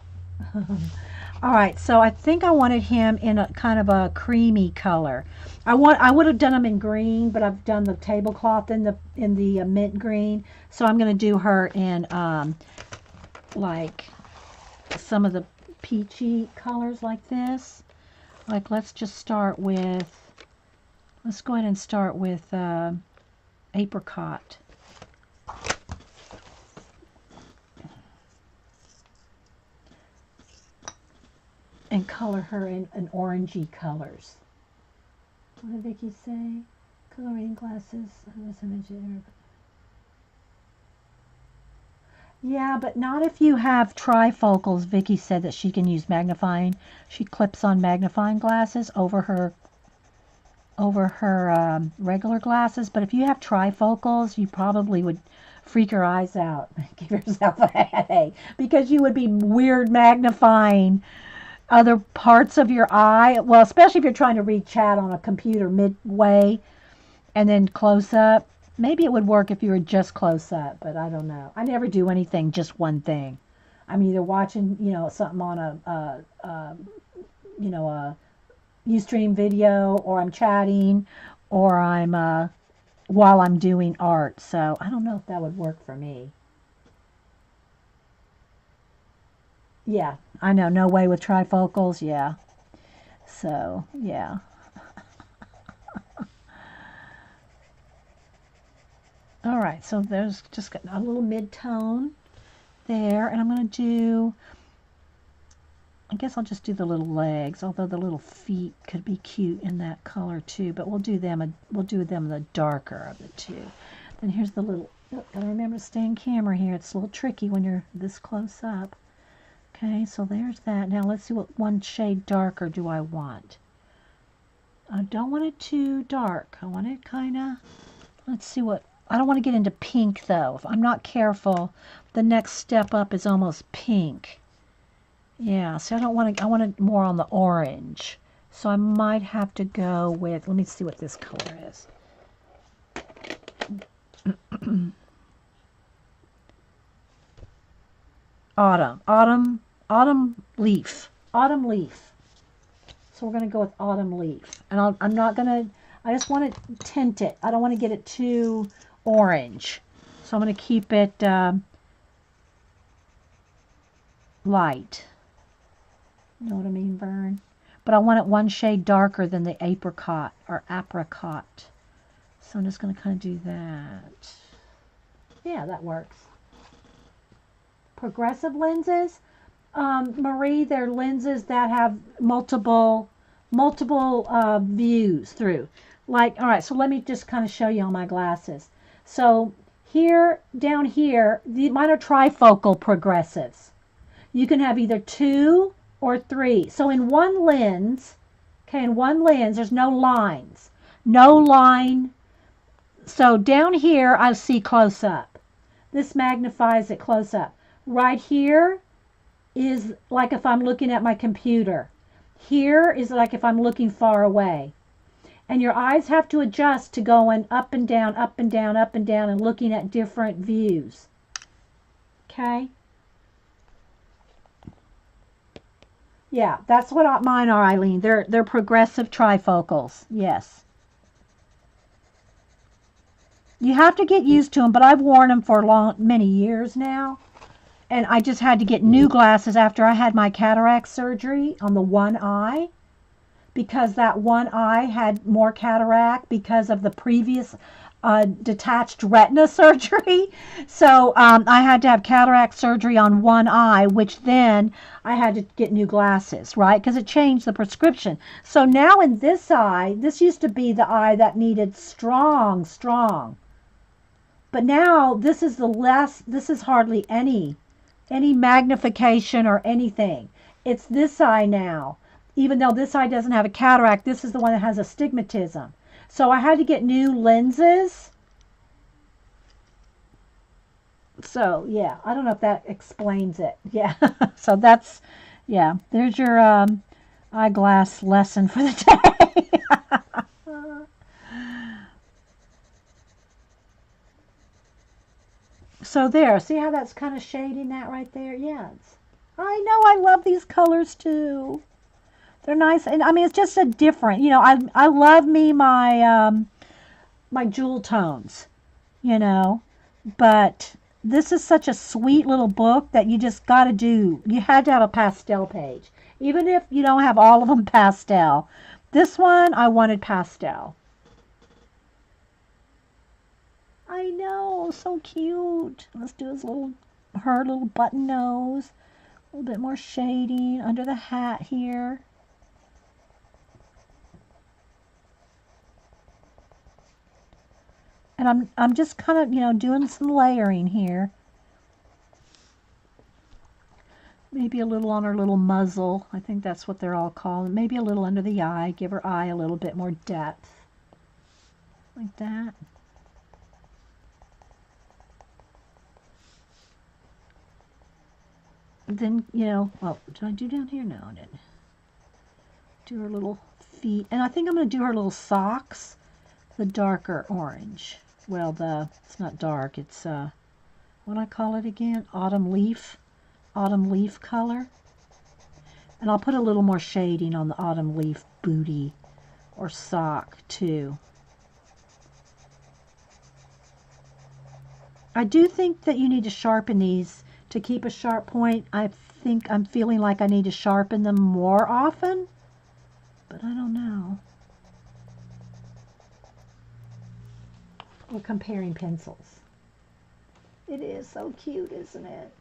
All right, so I think I wanted him in a kind of a creamy color. I would have done him in green, but I've done the tablecloth in the mint green. So I'm going to do her in like some of the peachy colors like this. Like let's go ahead and start with apricot. And color her in orangey colors. What did Vicky say? Coloring glasses. Yeah, but not if you have trifocals. Vicky said that she can use magnifying. She clips on magnifying glasses over her regular glasses. But if you have trifocals, you probably would freak your eyes out. Give yourself a headache. Because you would be weird magnifying other parts of your eye. Well, especially if you're trying to read chat on a computer midway and then close up. Maybe it would work if you were just close up, but I don't know. I never do anything, just one thing. I'm either watching, something on a Ustream video, or I'm chatting, or I'm while I'm doing art. So I don't know if that would work for me. Yeah, I know. No way with trifocals. Yeah. So, yeah. All right. So there's just a little mid-tone there. And I'm going to do I guess I'll just do the little legs, although the little feet could be cute in that color too, but we'll do them the darker of the two. Then here's the little, oh, gotta remember to stay in camera here. It's a little tricky when you're this close up. Okay, so there's that. Now let's see what one shade darker do I want. I don't want it too dark. I want it kind of, let's see what, I don't want to get into pink though. If I'm not careful, the next step up is almost pink. Yeah, so I want it more on the orange. So I might have to go with, let me see what this color is. Autumn leaf. Autumn leaf. So we're going to go with autumn leaf. And I'm not going to, I just want to tint it. I don't want to get it too orange. So I'm going to keep it light. You know what I mean, Vern? But I want it one shade darker than the apricot or apricot. So I'm just going to kind of do that. Yeah, that works. Progressive lenses, Marie, they're lenses that have multiple views through. Like, all right, so let me just kind of show you on my glasses. So here, down here, mine are trifocal progressives. You can have either 2 or 3. So in one lens, okay, there's no lines. No line. So down here, I see close up. This magnifies it close up. Right here is like if I'm looking at my computer. Here is like if I'm looking far away. And your eyes have to adjust to going up and down, up and down, up and down, and looking at different views. Okay? Yeah, that's what mine are, Eileen. They're progressive trifocals. Yes. You have to get used to them, but I've worn them for many years now. And I just had to get new glasses after I had my cataract surgery on the one eye, because that one eye had more cataract because of the previous detached retina surgery. So I had to have cataract surgery on one eye, which then I had to get new glasses, right? Because it changed the prescription. So now in this eye, this used to be the eye that needed strong. But now this is this is hardly any magnification or anything. It's this eye now. Even though this eye doesn't have a cataract, this is the one that has astigmatism. So I had to get new lenses. So, yeah, I don't know if that explains it. Yeah, so that's, yeah, there's your eyeglass lesson for the day. So there, see how that's kind of shading that right there? Yeah, I know, I love these colors too. They're nice, and I mean, it's just a different, you know, I love me my my jewel tones, you know, but this is such a sweet little book that you just got to do. You had to have a pastel page, even if you don't have all of them pastel. This one, I wanted pastel. I know, so cute. Let's do her little button nose, a little bit more shading under the hat here. And I'm just kind of, you know, doing some layering here. Maybe a little on her little muzzle. I think that's what they're all called. Maybe a little under the eye. Give her eye a little bit more depth. Like that. Then, you know, well, did I do down here? No, I didn't. Do her little feet. And I think I'm going to do her little socks. The darker orange. Well, it's not dark. It's, what do I call it again? Autumn leaf color. And I'll put a little more shading on the autumn leaf booty or sock, too. I do think that you need to sharpen these to keep a sharp point. I think I'm feeling like I need to sharpen them more often, but I don't know. We're comparing pencils. It is so cute, isn't it?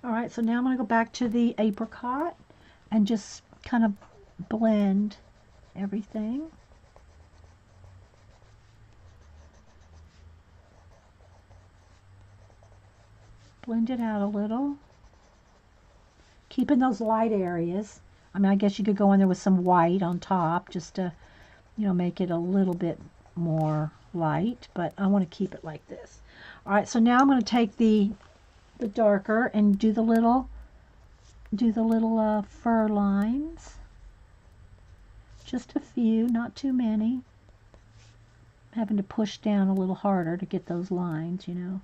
All right, so now I'm going to go back to the apricot, and just kind of blend everything. Blend it out a little. Keeping those light areas. I mean, I guess you could go in there with some white on top just to, you know, make it a little bit more light, but I want to keep it like this. All right, so now I'm going to take the darker and do the little fur lines. Just a few, not too many. I'm having to push down a little harder to get those lines, you know.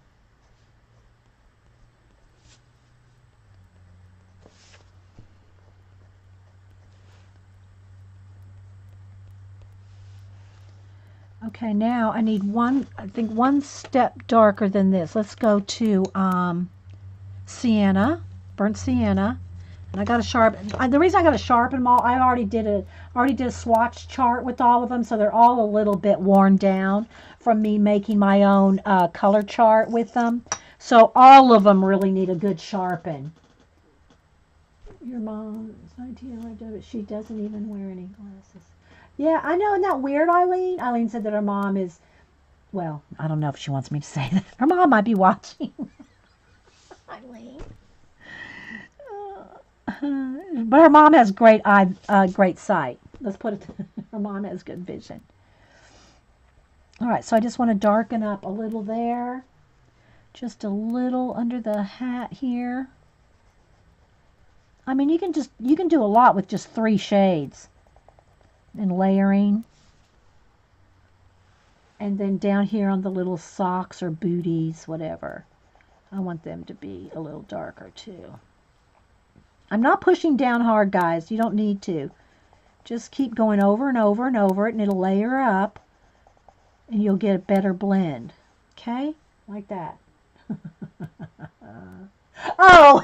Okay, now I need I think one step darker than this. Let's go to sienna, burnt sienna. And I got to sharpen. The reason I got to sharpen them all, I already did a swatch chart with all of them, so they're all a little bit worn down from me making my own color chart with them. So all of them really need a good sharpen. Your mom is 19, but she doesn't even wear any glasses. Yeah, I know. Isn't that weird, Eileen? Eileen said that her mom is, well, I don't know if she wants me to say that. Her mom might be watching. Eileen. But her mom has great sight. Let's put it, her mom has good vision. All right, so I just want to darken up a little there. Just a little under the hat here. I mean, you can do a lot with just 3 shades. And layering. And then down here on the little socks or booties, whatever. I want them to be a little darker too. I'm not pushing down hard, guys. You don't need to. Just keep going over and over and over it, and it'll layer up. And you'll get a better blend. Okay? Like that. Oh,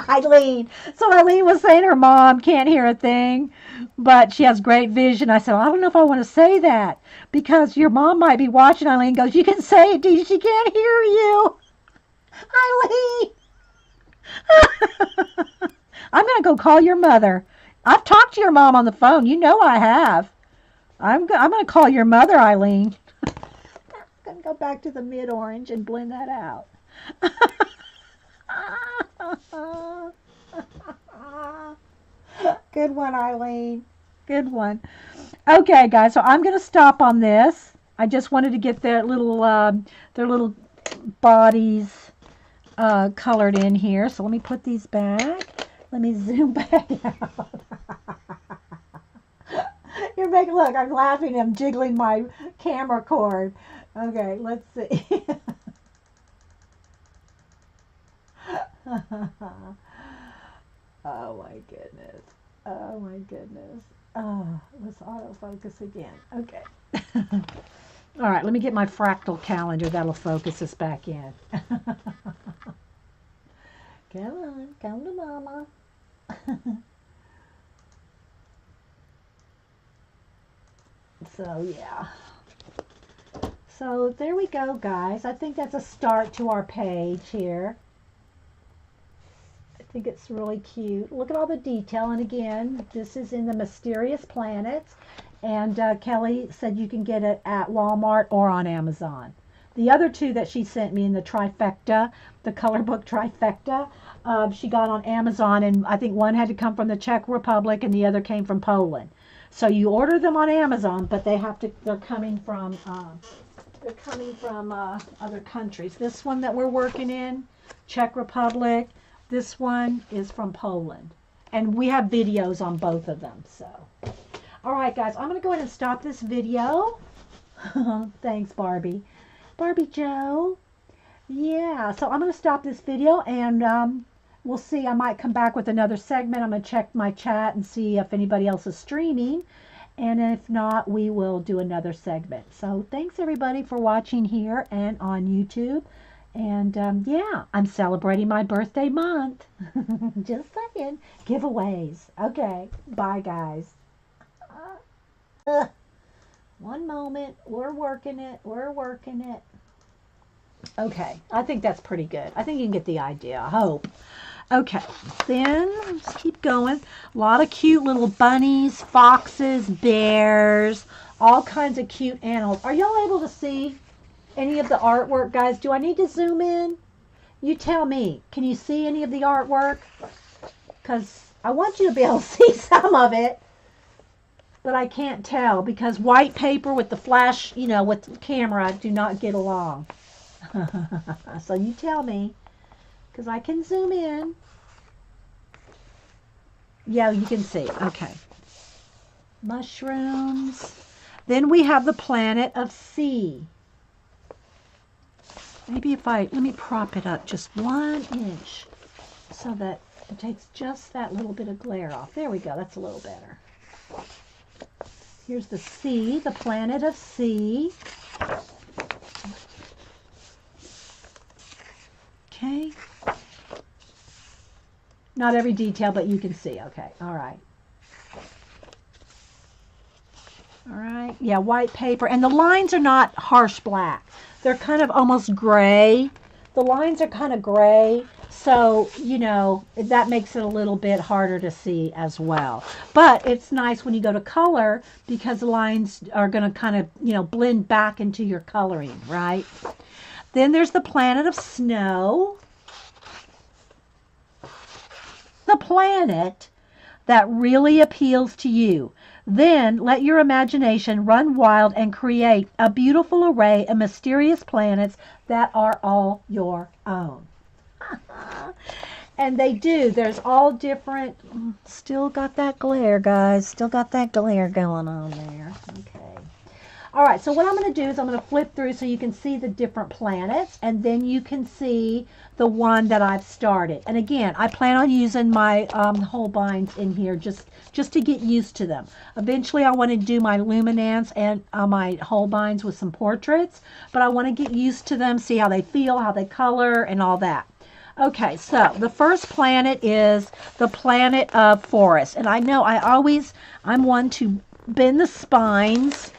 Eileen. So Eileen was saying her mom can't hear a thing, but she has great vision. I said, well, I don't know if I want to say that because your mom might be watching. Eileen goes, you can say it, Dee. She can't hear you. Eileen. I'm going to go call your mother. I've talked to your mom on the phone. You know I have. I'm going to call your mother, Eileen. I'm going to go back to the mid-orange and blend that out. Good one, Eileen. Good one. Okay, guys, so I'm going to stop on this. I just wanted to get their little bodies colored in here. So let me put these back. Let me zoom back out. You're making, look, I'm laughing. I'm jiggling my camera cord. Okay, let's see. Oh my goodness. Oh my goodness. Oh, let's autofocus again. Okay. All right, let me get my fractal calendar. That'll focus us back in. Come on, come to mama. So, yeah. So, there we go, guys. I think that's a start to our page here. I think it's really cute. Look at all the detail. And again, this is in the Mysterious Planets. And Kelly said you can get it at Walmart or on Amazon. The other two that she sent me in the trifecta, the color book trifecta, she got on Amazon, and I think one had to come from the Czech Republic and the other came from Poland. So you order them on Amazon, but they're coming from other countries. This one that we're working in, Czech Republic. This one is from Poland. And we have videos on both of them. So, all right, guys, I'm going to go ahead and stop this video. Thanks, Barbie. Barbie Joe. Yeah, so I'm going to stop this video, and we'll see. I might come back with another segment. I'm going to check my chat and see if anybody else is streaming. And if not, we will do another segment. So thanks, everybody, for watching here and on YouTube. And, yeah, I'm celebrating my birthday month. Just saying. Giveaways. Okay. Bye, guys. One moment. We're working it. We're working it. Okay. I think that's pretty good. I think you can get the idea. I hope. Okay, then let's keep going. A lot of cute little bunnies, foxes, bears, all kinds of cute animals. Are y'all able to see any of the artwork, guys? Do I need to zoom in? You tell me. Can you see any of the artwork? Because I want you to be able to see some of it, but I can't tell because white paper with the flash, with the camera do not get along. So you tell me, because I can zoom in. Yeah, you can see. Okay. Mushrooms. Then we have the planet of sea. Maybe let me prop it up just 1 inch so that it takes just that little bit of glare off. There we go. That's a little better. Here's the sea, the planet of sea. Okay. Not every detail, but you can see. Okay. All right. All right. Yeah, white paper. And the lines are not harsh black. They're kind of almost gray. The lines are kind of gray. So, that makes it a little bit harder to see as well. But it's nice when you go to color because the lines are going to kind of, blend back into your coloring, right? Then there's the planet of snow. The planet that really appeals to you. Then let your imagination run wild and create a beautiful array of mysterious planets that are all your own. And they do. There's all different. Still got that glare, guys. Still got that glare going on there. Okay. All right. So what I'm going to do is I'm going to flip through so you can see the different planets, and then you can see the one that I've started. And again, I plan on using my Holbeins in here just to get used to them. Eventually, I want to do my luminance and my Holbeins with some portraits, but I want to get used to them, see how they feel, how they color, and all that. Okay, so the first planet is the planet of forest. And I know I'm one to bend the spines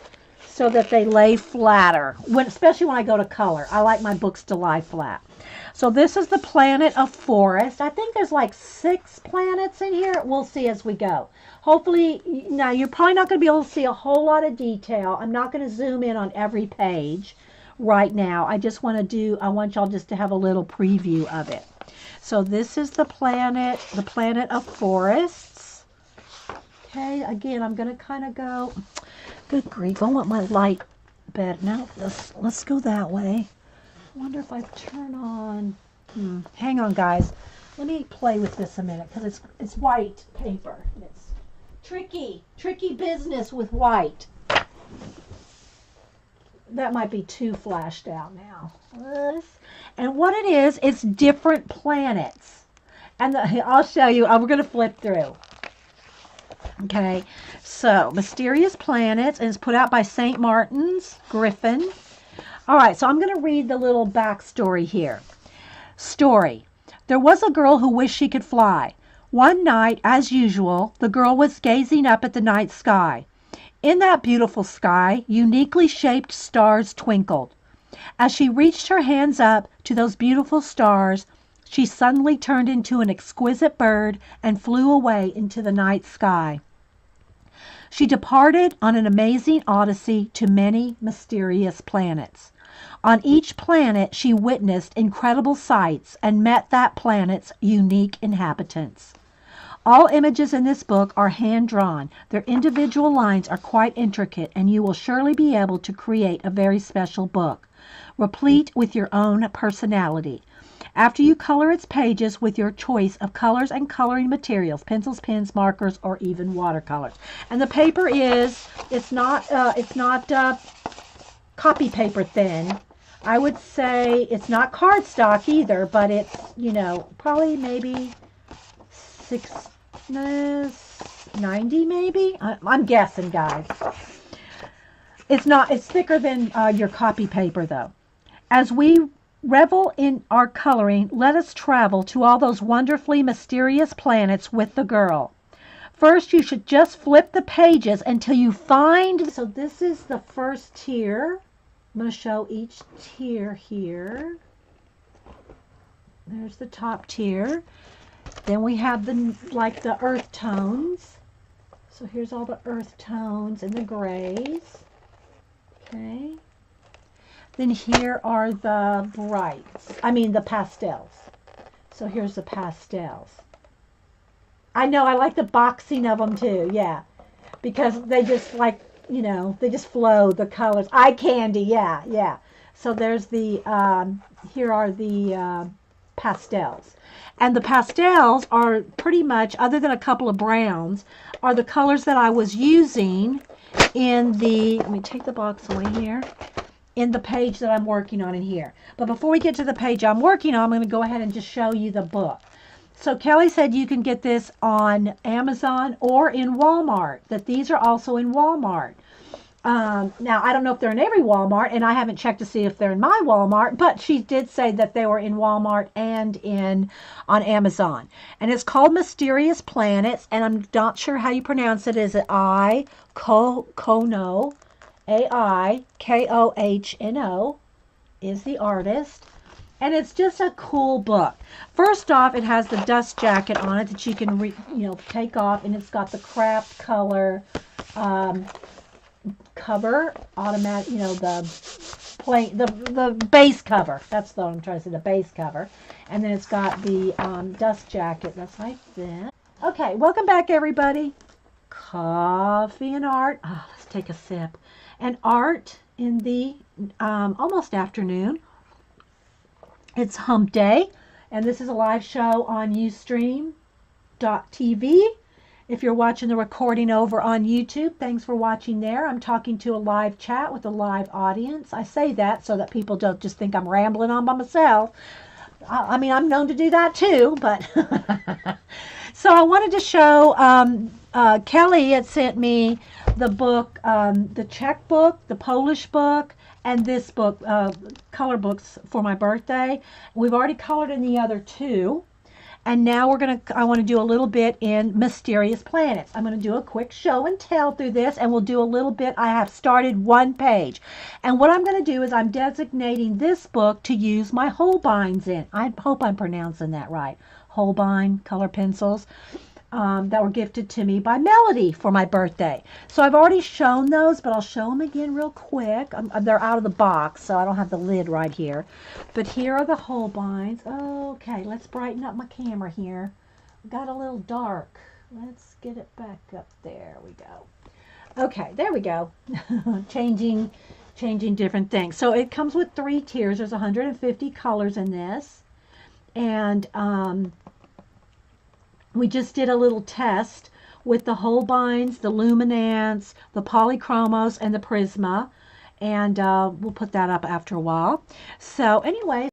so that they lay flatter, especially when I go to color. I like my books to lie flat. So this is the planet of forest. I think there's like 6 planets in here. We'll see as we go. Hopefully, now you're probably not going to be able to see a whole lot of detail. I'm not going to zoom in on every page right now. I want y'all just to have a little preview of it. So this is the planet of forests. Okay, again, I'm going to kind of go, good grief, I want my light better. Now, let's go that way. I wonder if I turn on, hang on, guys. Let me play with this a minute because it's white paper. It's tricky business with white. That might be too flashed out now. And what it is, it's different planets. And I'll show you. We're going to flip through. Okay, so Mysterious Planets, and it's put out by St. Martin's Griffin. All right, so I'm going to read the little backstory here. Story. There was a girl who wished she could fly. One night, as usual, the girl was gazing up at the night sky. In that beautiful sky, uniquely shaped stars twinkled. As she reached her hands up to those beautiful stars, she suddenly turned into an exquisite bird and flew away into the night sky. She departed on an amazing odyssey to many mysterious planets. On each planet, she witnessed incredible sights and met that planet's unique inhabitants. All images in this book are hand-drawn. Their individual lines are quite intricate, and you will surely be able to create a very special book, replete with your own personality. After you color its pages with your choice of colors and coloring materials, pencils, pens, markers, or even watercolors. And the paper it's not copy paper thin. I would say it's not cardstock either, but it's, probably maybe 690 maybe. I'm guessing, guys. It's thicker than your copy paper though. As we revel in our coloring, let us travel to all those wonderfully mysterious planets with the girl. First, you should just flip the pages until you find. So this is the first tier. I'm going to show each tier here. There's the top tier. Then we have the earth tones. So here's all the earth tones and the grays. Okay. Then here are the the pastels. So here's the pastels. I know, I like the boxing of them too, yeah. Because they just they just flow, the colors. Eye candy, yeah, yeah. So there's here are the pastels. And the pastels are pretty much, other than a couple of browns, are the colors that I was using in let me take the box away here, in the page that I'm working on in here. But before we get to the page I'm working on, I'm going to go ahead and just show you the book. So Kelly said you can get this on Amazon or in Walmart, that these are also in Walmart. Now, I don't know if they're in every Walmart, and I haven't checked to see if they're in my Walmart, but she did say that they were in Walmart and on Amazon. And it's called Mysterious Planets, and I'm not sure how you pronounce it. Is it Kohno, Aikohno is the artist. And it's just a cool book. First off, it has the dust jacket on it that you can take off, and it's got the craft color cover, automatic, the base cover. That's what I'm trying to say, the base cover. And then it's got the dust jacket that's like this. Okay, welcome back everybody. Coffee and art. Let's take a sip. And art in the almost afternoon. It's hump day, and this is a live show on Ustream.tv. If you're watching the recording over on YouTube, thanks for watching there. I'm talking to a live chat with a live audience. I say that so that people don't just think I'm rambling on by myself. I mean, I'm known to do that too, but so I wanted to show, Kelly had sent me the book, the Czech book, the Polish book, and this book, color books for my birthday. We've already colored in the other two. And now I want to do a little bit in Mysterious Planets. I'm going to do a quick show and tell through this, and we'll do a little bit. I have started one page. And what I'm going to do is I'm designating this book to use my Holbeins in. I hope I'm pronouncing that right. Holbein color pencils that were gifted to me by Melody for my birthday. So I've already shown those, but I'll show them again real quick. They're out of the box, so I don't have the lid right here. But here are the Holbeins. Okay, let's brighten up my camera here. Got a little dark. Let's get it back up. There we go. Okay, there we go. changing different things. So it comes with 3 tiers. There's 150 colors in this. And we just did a little test with the Holbeins, the Luminance, the Polychromos, and the Prisma. And we'll put that up after a while. So anyway,